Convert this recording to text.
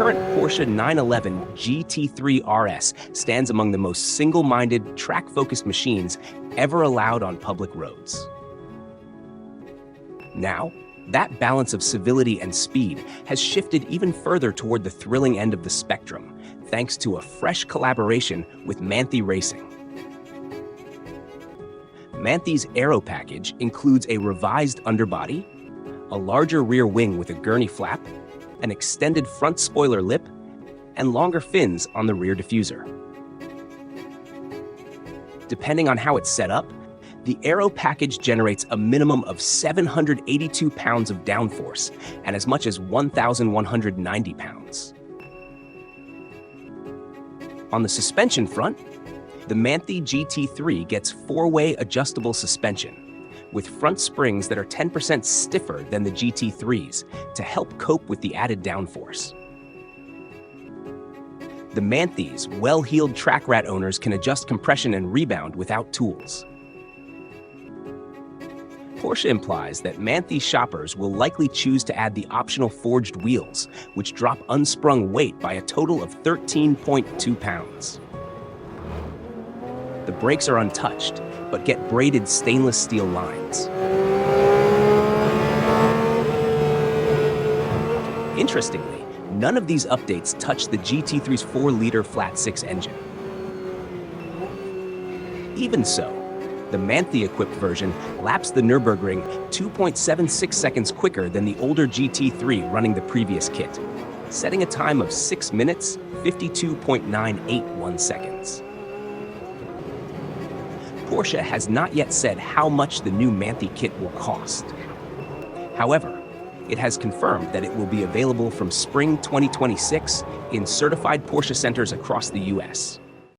current Porsche 911 GT3 RS stands among the most single-minded, track-focused machines ever allowed on public roads. Now, that balance of civility and speed has shifted even further toward the thrilling end of the spectrum, thanks to a fresh collaboration with Manthey Racing. Manthey's aero package includes a revised underbody, a larger rear wing with a gurney flap, an extended front spoiler lip, and longer fins on the rear diffuser. Depending on how it's set up, the aero package generates a minimum of 782 pounds of downforce and as much as 1,190 pounds. On the suspension front, the Manthey GT3 gets four-way adjustable suspension, with front springs that are 10% stiffer than the GT3's to help cope with the added downforce. The Manthey's well-heeled track rat owners can adjust compression and rebound without tools. Porsche implies that Manthey shoppers will likely choose to add the optional forged wheels, which drop unsprung weight by a total of 13.2 pounds. The brakes are untouched, but get braided stainless steel lines. Interestingly, none of these updates touch the GT3's 4-liter flat-six engine. Even so, the Manthey-equipped version laps the Nürburgring 2.76 seconds quicker than the older GT3 running the previous kit, setting a time of 6 minutes, 52.981 seconds. Porsche has not yet said how much the new Manthey kit will cost. However, it has confirmed that it will be available from spring 2026 in certified Porsche Centers across the US.